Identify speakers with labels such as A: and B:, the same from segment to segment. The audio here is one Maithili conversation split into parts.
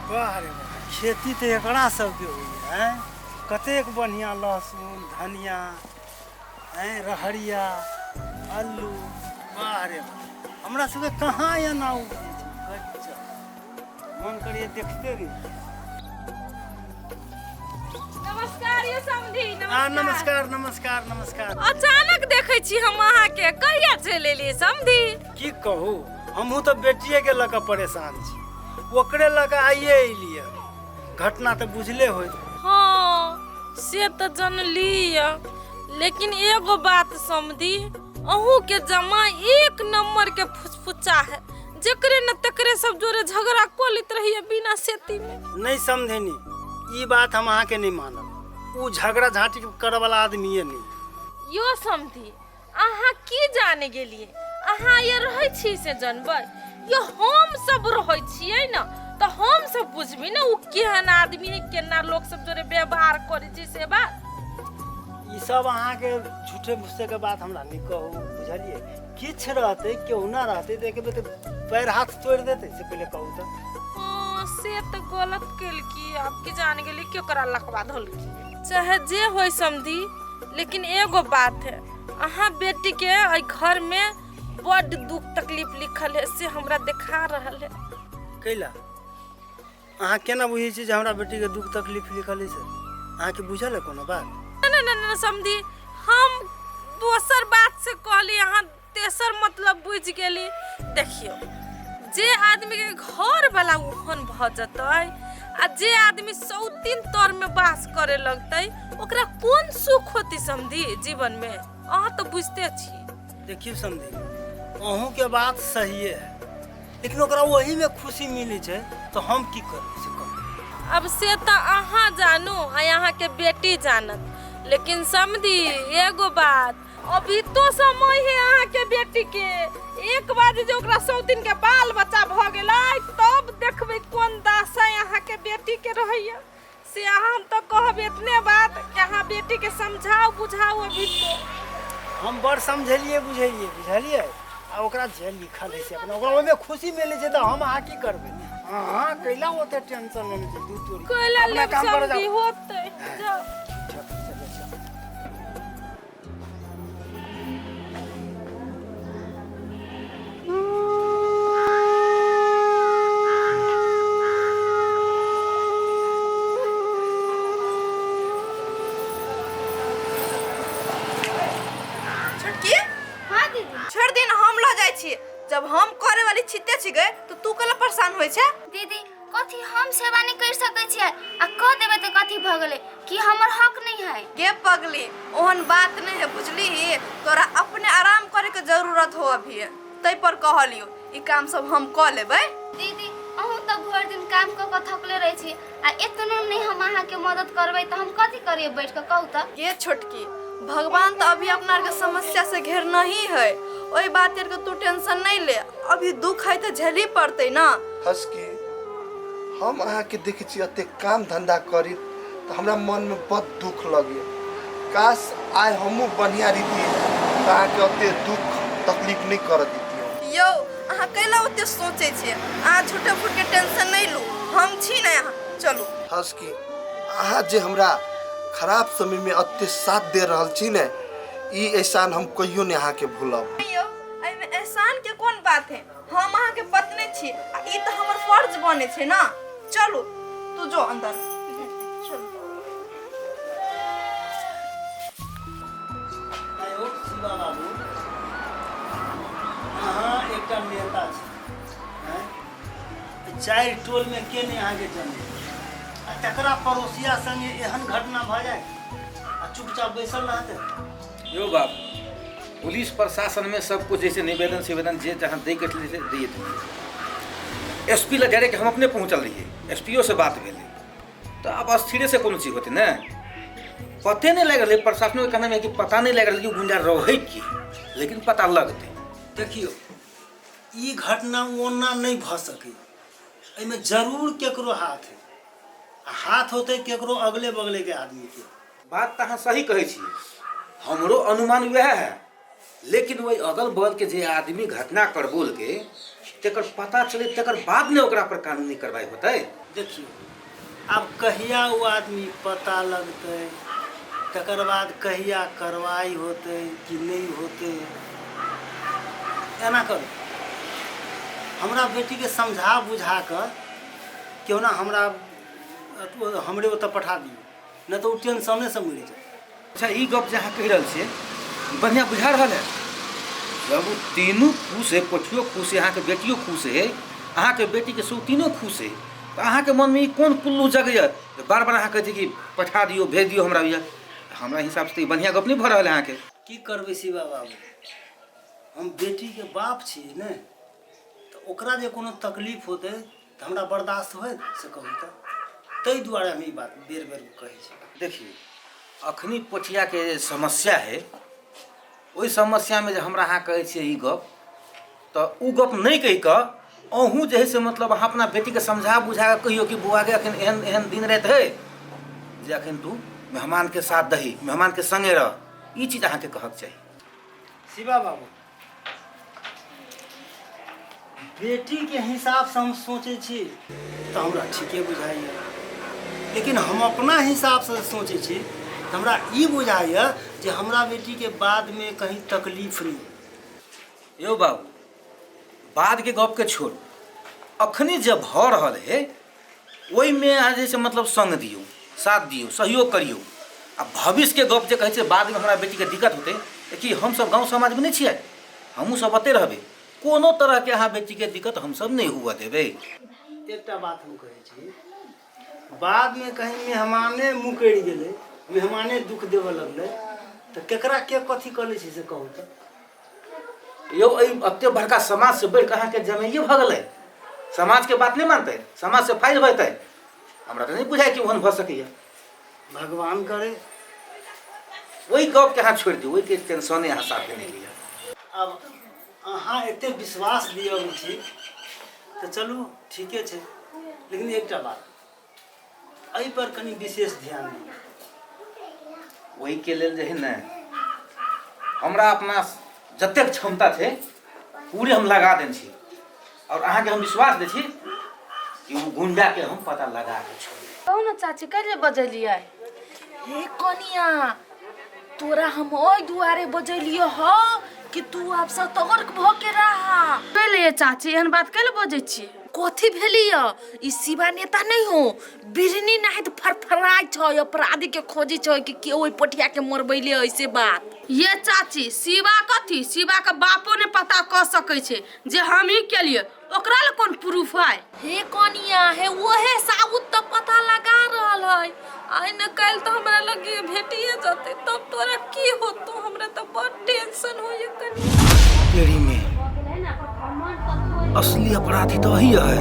A: वाह रे वाह, खेती तो एकरा सबके होइए हैं। कतेक बढ़िया लहसुन धनिया हैं, रहरिया आलू। वाह रे वाह, हमरा सबके कहाँ एना उपजै छै। गजब, मन करिए देखते रही।
B: नमस्कार ये समधी।
A: नमस्कार नमस्कार नमस्कार।
B: अचानक देखे छी हम अहाँ के, कहिया चलि एलियै समधी?
A: की कहू, हमहूँ तो बेटिए के लऽ कऽ परेशान छी, ओकरे लऽ कऽ आइए एलियै। घटना तो बुझले होइत।
B: हाँ से तो जानली, लेकिन एगो बात समधी, अहू के जमा एक नंबर के फुसफुचा है, जकरे न तकरे सब जोरे झगड़ा को लेत रहिए बिना सेती में।
A: नहीं समझेनी, ई बात हम अहाँ के नहीं मानब। वो झगड़ा झाँटी करे वाला आदमी नहीं।
B: यो समधी, अहाँ की जाने गेलिए? अहाँ ये रहै छी से जानबै? यो हम सब रहै छियै न, तो हम सब बुझबी न उ केहन आदमी है, केना लोग सब जोरे व्यवहार करे छै से बात।
A: ई सब अहाँ के झूठे मुस्से के बात हमरा नहीं कहू, बुझलिए? किछ रहते केहू ना रहते तो एक पैर हाथ तोड़ देते, से पहले कहू तो।
B: हाँ से तो गलत केल की, आपकी जान गेली क्यों करा लखवा धोल की। चाहे जे होय समधी, लेकिन एगो बात है, अहाँ बेटी के आई घर में बड़ दुख तकलीफ लिखल है, से हमरा देखा रहल है।
A: कैला अहाँ केना बुझै छी जे हमरा बेटी के दुख तकलीफ लिखल है? से अहाँ के बुझल है कोनो बात?
B: ना समधी, हम दोसर बात से कहली, अहाँ तेसर मतलब बुझ गेली। देखियो, जे आदमी के घर वाला ओहन भ जतै, आ जे आदमी सौतीन तर में वास करे लगतै, ओकरा कोन सुख होती समधी जीवन में? अहाँ तो बुझते छी।
A: देखियो समझी, अहूँ के बात सही है, लेकिन ओकरा वही में खुशी मिली है, तो हम की करू से कहू?
B: अब से तो अहाँ जानू आ यहाँ के बेटी जानत, लेकिन समधी एगो बात, अभी तो समय है अहाँ के बेटी के। एक बार जो ओकरा सौतीन के बाल बच्चा भ गेलै, तब देखबै कोन दासा यहाँ के बेटी के रहैया। से हम तो कहब इतने बात कि अहाँ बेटी के समझाओ बुझाओ। अभी तो
A: हम बड़ समझलिए बुझलिए, आ ओकरा जे लिखल है से अपना ओकरा ओमे खुशी मिले छै, तो हम अहाँ की करबै? हाँ कैला ओते टेंशन लेने छै, दू तोरी
B: कोइला
A: अपना
B: लेब
A: काम कर
B: समधी
A: जाओ।
B: होतै। जाओ।
C: छोड़ दिन हम ल जाय छी, जब हम करे वाली छिते छी गए तो तू कला परेशान होय छै?
D: दीदी कथी हम सेवा नहीं कर सकै छियै? आ कह देबे त कथी भ गेलै कि हमर हक नहीं है?
C: गे पगली, ओहन बात नहीं है, बुझली? तोरा अपने आराम करे के जरूरत हो अभी, तै पर कहलियो ई काम सब हम क लेबै।
D: दीदी अहूँ तो भर दिन काम क के थकले रहे छी, आ एतनो नहीं हम अहाँ के मदद करबै त हम कथी करिए बैठ के कहू त?
C: ये छोटकी, भगवान तो अभी अपना के समस्या से घेरना ही है, ओई बात के तू टेंशन नहीं ले। अभी दुख है तो झेली पड़ते ना।
E: हंसके हम अहाँ के देखे छी अते काम धंधा करी तो हमरा मन में बहुत दुख लगे। काश आय हमू बढ़िया रीति अहाँ के अते दुख तकलीफ नहीं कर देती।
C: यो अहाँ कैला ओते सोचे छे? अहाँ झूठे फूट के टेंशन नहीं लो, हम छी ना यहाँ। चलो
E: हंसके अहाँ जे हमरा खराब समय में अते साथ दे रहल छी ने, ई एहसान हम कहियो नहीं अहाँ के भूलब।
C: यो एमे एहसान के कौन बात है? हम अहाँ के पत्नी छी, आ ई तो हमर फर्ज बने छे ना। चलो तू जो अंदर। चलो
A: आयो शिवा बाबू, अहाँ एकटा नेता छी, हैं? चारि टोल में के नहीं अहाँ के जाने, आ तकरा पड़ोसिया संगे एहन घटना भ जाए आ चुपचाप बैसल रहते?
F: यो बाबू, पुलिस प्रशासन में सब कुछ जैसे निवेदन जे जहाँ दे के दिए थे, एसपी ला डायरेक्ट हम अपने पहुँचल रहिए, एसपीओ से बात भेले, तो अब अस्थिरे से कोनो चीज होते न, पते नहीं लग रही। प्रशासन के कहना है कि पता नहीं लग रही कि गुंडा रहे की, लेकिन पता लगते।
A: देखियो, ई घटना ओना नहीं भ सके, एमे जरूर केकरो हाथ है, हाथ होते केकरो अगले बगले के आदमी के।
F: बात तो अहाँ सही कहे छी, हमरो अनुमान वह है, लेकिन वही अगल बगल के जे आदमी घटना कर बोल के तेकर पता चले तकर बाद ने ओकरा पर कानूनी कार्रवाई होतै।
A: देखियो अब कहिया वो आदमी पता लगते, तकर बाद कहिया कार्रवाई होते कि नहीं होते। एना करू, हमरा बेटी के समझा बुझा कर क्यों ना हमरे ओतऽ पठा दियो, नहीं तो टेंशने से मर जाए।
F: अच्छा ई गप जहाँ कह रहा छे बढ़िया बुझा रहा है। जब तीनों खुश है, पोठियो खुश है, अहाँ के बेटियो खुश है, अहाँ के बेटी के तीनों खुश है, तो अहाँ के मन में ई कौन कुल्लू जगैया बार बार अहाँ कहते कि पठा दियो भेज दियो हमरा भैया। हमरा हिसाब से बढ़िया गप नहीं भऽ रहल है अहाँ के।
A: की करबै शिवा बाबू, हम बेटी के बाप छियै ने, तो ओकरा जे कोनो तकलीफ होते तो हमरा बर्दाश्त होय से कहू तो, ताहि दुआरे हम ई बात बेर बेर कहै छी।
F: देखिए अखनी पोठिया के समस्या है, ओहि समस्या में जे हमरा अहाँ कहै छियै ई गप, तो उ गप नहीं कहि कऽ अहूँ जे है से मतलब अहाँ अपना बेटी के समझा बुझा के कहियो कि बौआ के अखन एहन एहन दिन रात है जे अखन तू मेहमान के साथ दही, मेहमान के संगे रह, ई चीज अहाँ के कहक चाहिए।
A: शिवा बाबू बेटी के हिसाब से हम सोचे छी तो हमरा ठीके बुझाइए, लेकिन हम अपना हिसाब से सोचे छी तो हमरा ई बुझाइए जे हमरा बेटी के बाद में कहीं तकलीफ नहीं।
F: यो बाबू बाद के गप के छोड़, अखनी जब भऽ रहल है ओहि में अहाँ जैसे मतलब संग दियो, साथ दियो, सहयोग करियो। आ भविष्य के गप जे कहै छै बाद में हमरा बेटी के दिक्कत होते, कि हम सब गांव समाज में नहीं छियै, हमहूँ सब बते रहबे, कोनो तरह के अहाँ बेटी के दिक्कत हम सब नहीं हुआ देबे।
A: एकटा बात हम कहै छी, बाद में कहीं मेहमाने मुकरि गेलै, मेहमाने दुख देवे लगलै, तो केकरा के कथी कर लै छै से कहू तो।
F: यो अत्ते बड़का समाज से बढ़ के अहाँ के जमाइए भऽ गेलै, समाज के बात नहीं मानते, समाज से फाइल होते, हमरा तो नहीं बुझाय कि ओहन भऽ सकैया।
A: भगवान करे
F: वही गप के अहाँ छोड़ दियो, वही के टेंशने अहाँ साथ नहीं लिया।
A: अब अहाँ एते विश्वास दियौ छी तो चलू ठीके छै, लेकिन एकटा बात एहि पर कनी विशेष ध्यान दियौ।
F: वही के लेल जे है न हमरा अपना जतेक क्षमता थे पूरे हम लगा देन छी, और अहाँ के हम विश्वास दे छी कि वो गुंडा के हम पता लगा के छोड़े।
B: कहू ना चाची कैले बजलियै? हे कनिया तोरा हम ओइ दुआरे बजलियो ह कि तू अब से तगरक भ के रहा। कैले चाची एहन बात कैले बजै छी? कथी भेलिया? ई शिवा नेता नहीं हो, बिरनी नाही तो फरफराई छ, अपराधी के खोजी छ कि के ओइ पोठिया के मरबैले ऐसे बात। ये चाची शिवा कथी, शिवा के बापो ने पता क सकै छे जे हम ही केलिए, ओकरा ले कोन प्रूफ है? हे कनिया हे ओहे साबुत तो पता लगा रहल है, आइ न काल तो हमरा लगे भेटिए जते, तब तोरा की होतो? हमरा तो बड़ टेंशन होय कनी।
F: तेरी में असली अपराधी तो वही है,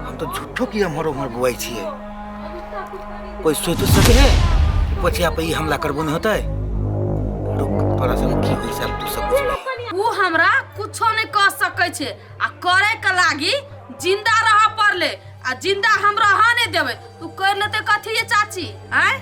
F: हम तो झूठो की हमर उमर बुआई छिए। कोई सोच तो सके है पोठिया पे ही हमला करबो नहीं होता है? रुक तोरा संग की होई सब तू सब बुझ।
B: वो हमरा कुछो नहीं कह सकै छे, आ करे के लागी जिंदा रह पड़ले, आ जिंदा हम रह नहीं देबे। तू कर लेते कथी ये चाची? आय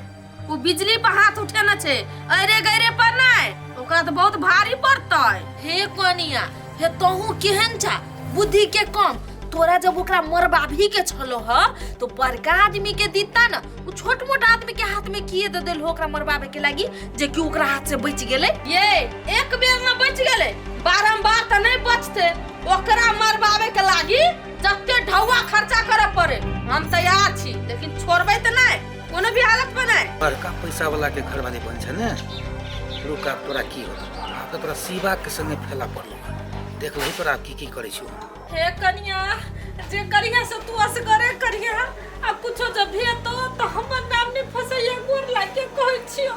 B: वो बिजली पर हाथ उठे न छे, अरे गरे पर नहीं, ओकरा तो बहुत भारी पड़तै। हे कनिया हे तोहू केहन छा, बुद्धि के कम। तोरा जब ओकरा मरबाभी के छलो ह तो बड़का आदमी के दीता न, वो छोट मोट आदमी के हाथ में किए दे देल हो ओकरा मरबावे के लागी, जे कि ओकरा हाथ से बच गेले। ये एक बेर न बच गेले, बारंबार त नहीं बचते। ओकरा मरबावे के लागी जत्ते ढौआ खर्चा करे पड़े हम तैयार छी, लेकिन छोड़बे त नहीं कोनो भी हालत में नहीं।
F: बड़का पैसा वाला के घर वाले बन छ ने, रुका तोरा की होता? आप तोरा शिवा के संगे फैला पड़लो, देख लही तोरा की करे छु।
B: हे कनिया जे करिया से तू असगरे करिया, अब कुछो जब भेतो तो हमर नाम नहीं फसैया, गोर लागे कहै छियो,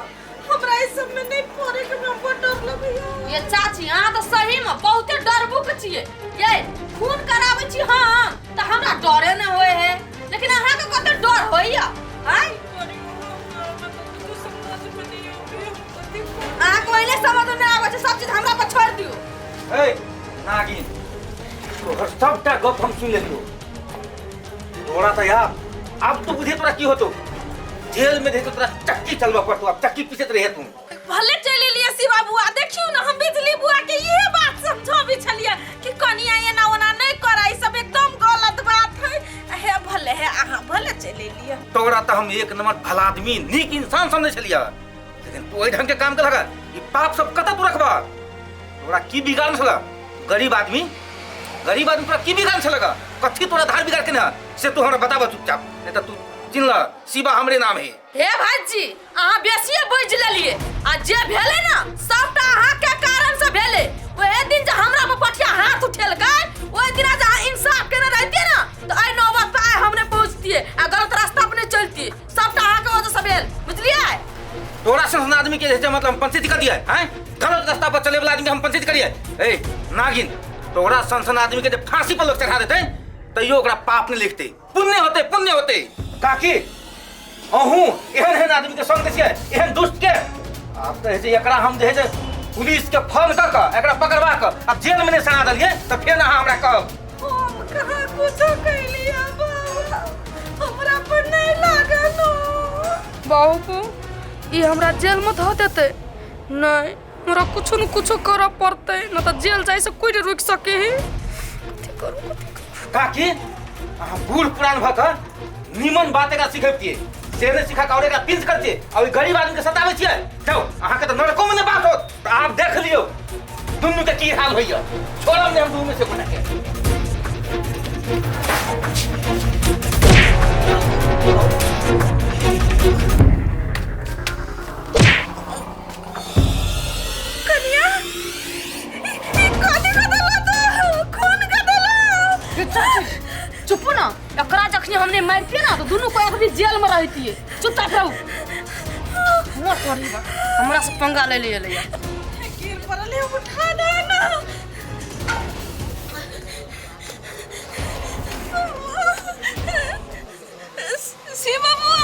B: हमरा ई सब में नहीं पड़े के हमरा बड़ डर लगैया। ये चाची अहाँ तो सही में बहुते डरबुक छिए, ये खून कराबै छी हम त हमरा डरे न होए है, लेकिन अहाँ के कते डर होइया? आय अहाँ को इने समझ में आबै छै, सब चीज हमरा पर छोड़ दियो।
F: ए नागिन तोहर सबटा गप हम सुन लेलियो, तोरा त यार अब तो बुझे तोरा की होतो, जेल में रहे तो तोरा चक्की चलवा पड़तो, अब चक्की पीछे रहे तू।
B: भले चले लिए शिवा बुआ देखियो ना हम बिजली बुआ के ये बात समझाबी छलिए कि कनिया एना ओना नहीं करा ई सब एकदम गलत बात है। हे भले है आहा भले चले लिए।
F: तोरा तो हम एक नंबर भला आदमी नीक इंसान समझे छलिया, लेकिन तू ओइ ढंग के काम कर लगा ई पाप सब कत तू रखबा। तोरा की बिगाड़ छला गरीब आदमी तोरा की बिगाड़ छलगा कथी तोरा धार बिगाड़ के ना से तू हमरा बताबा चुपचाप, नहीं तो तू चिन्ह ला शिवा हमरे नाम है।
B: हे भाईजी अहाँ बेसिए बुझ लेलिए आ जे भेले ना सबटा अहाँ के कारण से भेले। ओए दिन जे हमरा पर पठिया हाथ उठेल गए ओए दिन जे अहाँ इंसाफ केने रहतिए ना तो आई नौबत पे आए हमने पहुंचतिए आ गलत रास्ता अपने चलतिए। सबटा अहाँ के वजह से भेल बुझलिए।
F: तोरा संसन आदमी के जैसे मतलब पंचायती कर दिया है गलत रास्ता पर चले वाला आदमी हम पंचायती करिए। ए नागिन तोरा संसन आदमी के जब फांसी पर लोग चढ़ा देते तैयो ओकरा पाप नहीं लिखते, पुण्य होते। काकी अहूँ एहन आदमी के संग छियै एहन दुष्ट के आप तो जे एकरा हम जे पुलिस के फोन कर के एकरा पकड़वा के अब जेल में नहीं सना दलिए तो फिर अहाँ हमरा कहब
B: हम कहाँ कुछो कैलिए बाबा हमरा पर नहीं लागल।
G: बाबू ई हमरा जेल में धो देते नहीं हमरा कुछो न कुछो करे पड़ते न तो जेल जाए से कोई नहीं रुक सके है। कथी करू
F: काकी अहाँ बूढ़ पुरान भ के निमन बात एकरा सिखैतिए से ने सिखा के और एकरा पिंच करतिए और गरीब आदमी के सताबै छियै। जाओ अहाँ के तो नरको में बात होत तो आप देख लियो दुन्नु के की हाल होइया। छोड़म ने हम दू में से कोना के
B: कनिया ई कथी कदला तो खून कदला।
G: चुप ना एकरा जखनी हमने मार के ना तो दोनों को अभी जेल में रहती है। चुपचाप रहो मोर करी बा हमरा से पंगा ले ले यार
B: गिर पड़ले उठा दे ना। शिवा बुआ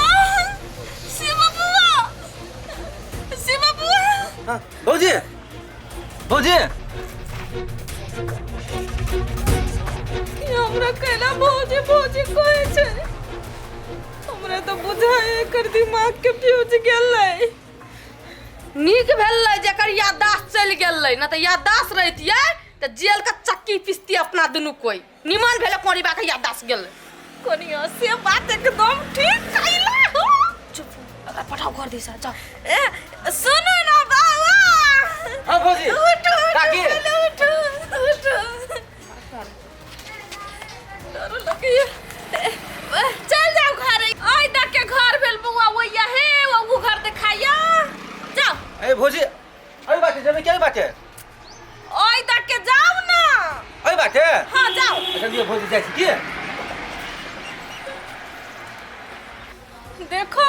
F: भौजी
B: हमरा कहला भौजी कहै छै हमरा तो बुझाए एकर दिमाग के फ्यूज गेलै।
G: नीक भेलै जेकर याददाश्त चल गेलै ना तो याददाश्त रहतिए तो जेल का चक्की पिसती अपना दुनू कोई निमन भेले कोरी बा के याददाश्त गेलै।
B: कनिया से बात एकदम ठीक कैला हो।
G: चुप अगर पठाओ कर दिसा जाओ।
B: ए सुनो ना बाबा।
F: हां भौजी
B: उठो
F: काकी
B: उठो डर लगिए चल जाओ घर आई दा के घर भेल बुआ वैया हे वो घर दिखाइया जाओ।
F: ए भौजी ओइ बाटे जमे के बाटे
B: आई दा के जाओ ना।
F: ओइ बाटे
B: हां जाओ।
F: अच्छा ये भौजी जाइ छी की
B: देखो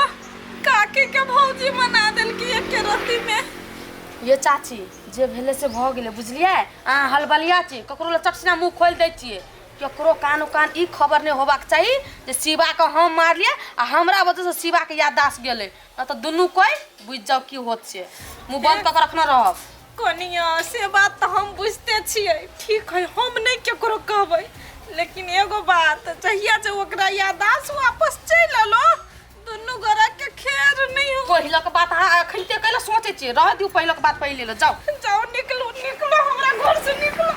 B: काकी के भौजी मना देल की एक के रत्ती में।
G: ये चाची जे भेले से भ गेले बुझलिए। अहाँ हलबलिया छी ककरो ल चटसिना मुंह खोल दै छिए केकरो कान ई खबर नहीं होबाक चाहिए जे शिवा के हम मारलिए आ हमरा वजह से शिवा के याददाश्त गेले ना तो दुनू कोई बुझ जाओ की होत छे मुंह बंद कर रखना रहब।
B: कनिया से बात तो हम बुझते छिए ठीक है हम नहीं केकरो कहबै लेकिन एगो बात चाहिए जे ओकरा याददाश्त वापस चल लो दुनू गोरा के खेर नहीं हो।
G: पहिला के बात अहाँ अखनते कैला सोचे छिए रह दिउ पहिला के बात पहिले ले जाओ
B: जाओ निकलो हमरा घर से निकलो।